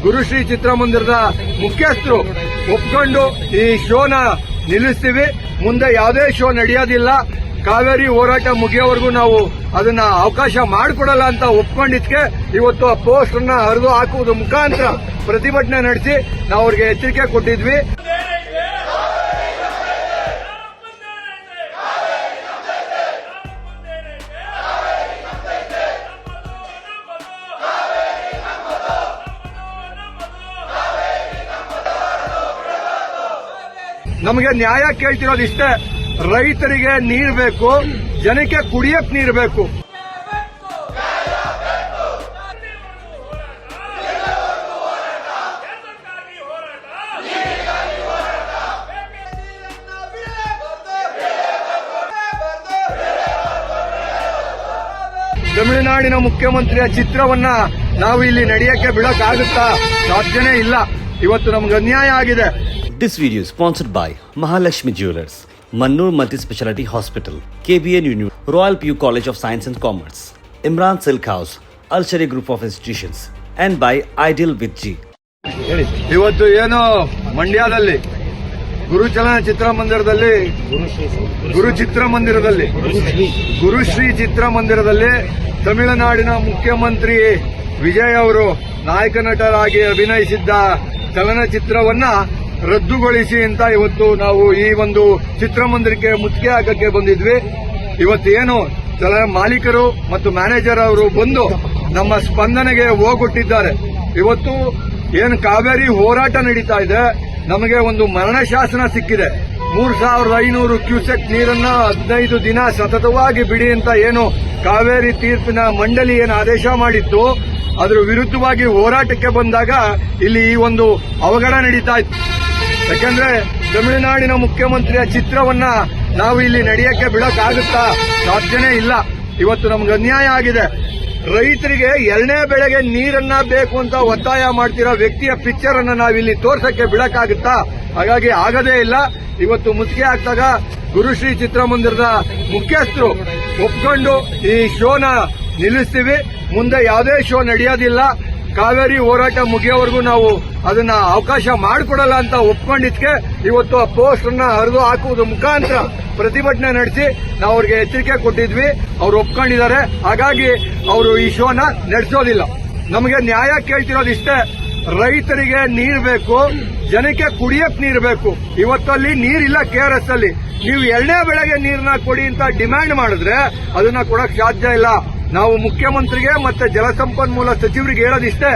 ಗುರುಶ್ರೀ ಚಿತ್ರಮಂದಿರದ ಮುಖ್ಯಸ್ಥರು ಒಪ್ಕೊಂಡು ಈ ಶೋನ ನಿಲ್ಲಿಸ್ತೀವಿ. ಮುಂದೆ ಯಾವುದೇ ಶೋ ನಡೆಯೋದಿಲ್ಲ. ಕಾವೇರಿ ಹೋರಾಟ ಮುಗಿಯೋವರೆಗೂ ನಾವು ಅದನ್ನ ಅವಕಾಶ ಮಾಡಿಕೊಡಲ್ಲ ಅಂತ ಒಪ್ಕೊಂಡಿದ್ಕೆ ಇವತ್ತು ಆ ಪೋಸ್ಟ್ ಅನ್ನ ಹರಿದು ಹಾಕುವುದರ ಮುಖಾಂತರ ಪ್ರತಿಭಟನೆ ನಡೆಸಿ ನಾವು ಅವ್ರಿಗೆ ಎಚ್ಚರಿಕೆ ಕೊಟ್ಟಿದ್ವಿ. ನಮಗೆ ನ್ಯಾಯ ಕೇಳ್ತಿರೋದು ಇಷ್ಟೇ, ರೈತರಿಗೆ ನೀರು ಬೇಕು, ಜನಕ್ಕೆ ಕುಡಿಯಕ್ ನೀರು ಬೇಕು. ತಮಿಳುನಾಡಿನ ಮುಖ್ಯಮಂತ್ರಿಯ ಚಿತ್ರವನ್ನ ನಾವು ಇಲ್ಲಿ ನಡೆಯಕ್ಕೆ ಬಿಡಕ್ಕಾಗುತ್ತಾ? ಸಾಧ್ಯನೇ ಇಲ್ಲ. ಇವತ್ತು ನಮ್ಗೆ ಅನ್ಯಾಯ ಆಗಿದೆ. This video is sponsored by Mahalakshmi Jewelers, Mannur Multi-Speciality Hospital, KBN University, Royal PU College of Science and Commerce, Imran Silk House, Al Sharia Group of Institutions, and by Ideal with G. ಇವತ್ತು ಏನು ಮಂಡ್ಯದಲ್ಲಿ ಗುರುಚಲನ ಚಿತ್ರಮಂದಿರದಲ್ಲಿ ಗುರುಶ್ರೀ ಚಿತ್ರಮಂದಿರದಲ್ಲಿ ತಮಿಳುನಾಡಿನ ಮುಖ್ಯಮಂತ್ರಿ ವಿಜಯ್ ಅವರು ನಾಯಕ ನಟರಾಗಿ ಅಭಿನಯಿಸಿದ್ದ ಚಲನಚಿತ್ರವನ್ನ ರದ್ದುಗೊಳಿಸಿ ಅಂತ ಇವತ್ತು ನಾವು ಈ ಒಂದು ಚಿತ್ರಮಂದಿರಕ್ಕೆ ಮುತ್ತಿಗೆ ಹಾಕಕ್ಕೆ ಬಂದಿದ್ವಿ. ಇವತ್ತೇನು ಮಾಲೀಕರು ಮತ್ತು ಮ್ಯಾನೇಜರ್ ಅವರು ಬಂದು ನಮ್ಮ ಸ್ಪಂದನೆಗೆ ಹೋಗೊಟ್ಟಿದ್ದಾರೆ. ಇವತ್ತು ಏನು ಕಾವೇರಿ ಹೋರಾಟ ನಡೀತಾ ಇದೆ, ನಮಗೆ ಒಂದು ಮರಣ ಶಾಸನ ಸಿಕ್ಕಿದೆ. 3500 ಕ್ಯೂಸೆಕ್ ನೀರನ್ನ 15 ದಿನ ಸತತವಾಗಿ ಬಿಡಿ ಅಂತ ಏನು ಕಾವೇರಿ ತೀರ್ಪಿನ ಮಂಡಳಿ ಏನು ಆದೇಶ ಮಾಡಿತ್ತು, ಅದರ ವಿರುದ್ಧವಾಗಿ ಹೋರಾಟಕ್ಕೆ ಬಂದಾಗ ಇಲ್ಲಿ ಈ ಒಂದು ಅವಘಡ ನಡೀತಾ ಇತ್ತು. ಯಾಕಂದ್ರೆ ತಮಿಳುನಾಡಿನ ಮುಖ್ಯಮಂತ್ರಿಯ ಚಿತ್ರವನ್ನ ನಾವು ಇಲ್ಲಿ ನಡೆಯಕ್ಕೆ ಬಿಡಕ್ಕಾಗುತ್ತಾ? ಸಾಧ್ಯನೇ ಇಲ್ಲ. ಇವತ್ತು ನಮ್ಗೆ ಅನ್ಯಾಯ ಆಗಿದೆ. ರೈತರಿಗೆ 2ನೇ ಬೆಳೆಗೆ ನೀರನ್ನ ಬೇಕು ಅಂತ ಒತ್ತಾಯ ಮಾಡ್ತಿರೋ ವ್ಯಕ್ತಿಯ ಪಿಕ್ಚರ್ ಅನ್ನ ನಾವಿಲ್ಲಿ ತೋರ್ಸಕ್ಕೆ ಬಿಡಕ್ಕಾಗುತ್ತಾ? ಹಾಗಾಗಿ ಆಗದೇ ಇಲ್ಲ. ಇವತ್ತು ಮುತ್ತಿಗೆ ಹಾಕಿದಾಗ ಗುರುಶ್ರೀ ಚಿತ್ರಮಂದಿರದ ಮುಖ್ಯಸ್ಥರು ಒಪ್ಕೊಂಡು ಈ ಶೋನ ನಿಲ್ಲಿಸ್ತೀವಿ. ಮುಂದೆ ಯಾವುದೇ ಶೋ ನಡೆಯೋದಿಲ್ಲ. ಕಾವೇರಿ ಹೋರಾಟ ಮುಗಿಯೋವರೆಗೂ ನಾವು ಅದನ್ನ ಅವಕಾಶ ಮಾಡಿಕೊಡಲ್ಲ ಅಂತ ಒಪ್ಕೊಂಡಿದ್ಕೆ ಇವತ್ತು ಆ ಪೋಸ್ಟ್ ಅನ್ನ ಹರಿದು ಹಾಕುವುದರ ಮುಖಾಂತರ ಪ್ರತಿಭಟನೆ ನಡೆಸಿ ನಾವು ಅವ್ರಿಗೆ ಎಚ್ಚರಿಕೆ ಕೊಟ್ಟಿದ್ವಿ. ಅವ್ರು ಒಪ್ಕೊಂಡಿದ್ದಾರೆ. ಹಾಗಾಗಿ ಅವರು ಈ ಶೋನ ನಡೆಸೋದಿಲ್ಲ. ನಮಗೆ ನ್ಯಾಯ ಕೇಳ್ತಿರೋದು ಇಷ್ಟೇ, ರೈತರಿಗೆ ನೀರು ಬೇಕು, ಜನಕ್ಕೆ ಕುಡಿಯಕ್ ನೀರು ಬೇಕು. ಇವತ್ತಲ್ಲಿ ನೀರಿಲ್ಲ KRS ಅಲ್ಲಿ. ನೀವು 2ನೇ ಬೆಳೆಗೆ ನೀರನ್ನ ಕೊಡಿ ಅಂತ ಡಿಮ್ಯಾಂಡ್ ಮಾಡಿದ್ರೆ ಅದನ್ನ ಕೊಡಕ್ ಸಾಧ್ಯ ಇಲ್ಲ. ನಾವು ಮುಖ್ಯಮಂತ್ರಿಗೆ ಮತ್ತೆ ಜಲಸಂಪನ್ಮೂಲ ಸಚಿವರಿಗೆ ಹೇಳೋದಿಷ್ಟೇ,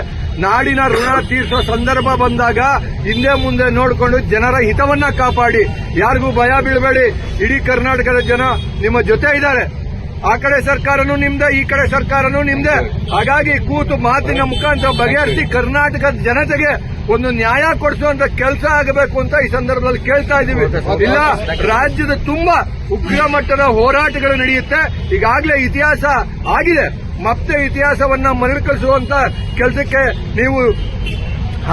ನಾಡಿನ ಋಣ ತೀರಿಸೋ ಸಂದರ್ಭ ಬಂದಾಗ ಹಿಂದೆ ಮುಂದೆ ನೋಡಿಕೊಂಡು ಜನರ ಹಿತವನ್ನ ಕಾಪಾಡಿ. ಯಾರಿಗೂ ಭಯ ಬೀಳಬೇಡಿ. ಇಡೀ ಕರ್ನಾಟಕದ ಜನ ನಿಮ್ಮ ಜೊತೆ ಇದ್ದಾರೆ. ಆ ಕಡೆ ಸರ್ಕಾರನೂ ನಿಮ್ದೆ, ಈ ಕಡೆ ಸರ್ಕಾರನೂ ನಿಮ್ದೆ. ಹಾಗಾಗಿ ಕೂತು ಮಾತಿನ ಮುಖಾಂತರ ಬಗೆಹರಿಸಿ ಕರ್ನಾಟಕದ ಜನತೆಗೆ ಒಂದು ನ್ಯಾಯ ಕೊಡಿಸುವಂತ ಕೆಲಸ ಆಗಬೇಕು ಅಂತ ಈ ಸಂದರ್ಭದಲ್ಲಿ ಕೇಳ್ತಾ ಇದ್ದೀವಿ. ಇಲ್ಲ, ರಾಜ್ಯದ ತುಂಬಾ ಉಗ್ರ ಮಟ್ಟದ ಹೋರಾಟಗಳು ನಡೆಯುತ್ತೆ. ಈಗಾಗಲೇ ಇತಿಹಾಸ ಆಗಿದೆ. ಮತ್ತೆ ಇತಿಹಾಸವನ್ನ ಮರುಕಳಿಸುವಂತ ಕೆಲಸಕ್ಕೆ ನೀವು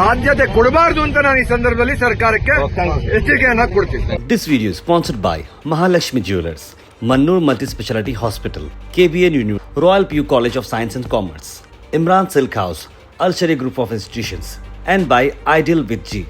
ಆದ್ಯತೆ ಕೊಡಬಾರದು ಅಂತ ನಾನು ಈ ಸಂದರ್ಭದಲ್ಲಿ ಸರ್ಕಾರಕ್ಕೆ ಎಚ್ಚರಿಕೆಯನ್ನ ಕೊಡ್ತೀನಿ. This video is sponsored by Mahalakshmi Jewelers, Mannur Multi-Speciality Hospital, KBN University, Royal PU College of Science and Commerce, Imran Silk House, Al Sharia Group of Institutions, and by Ideal with G.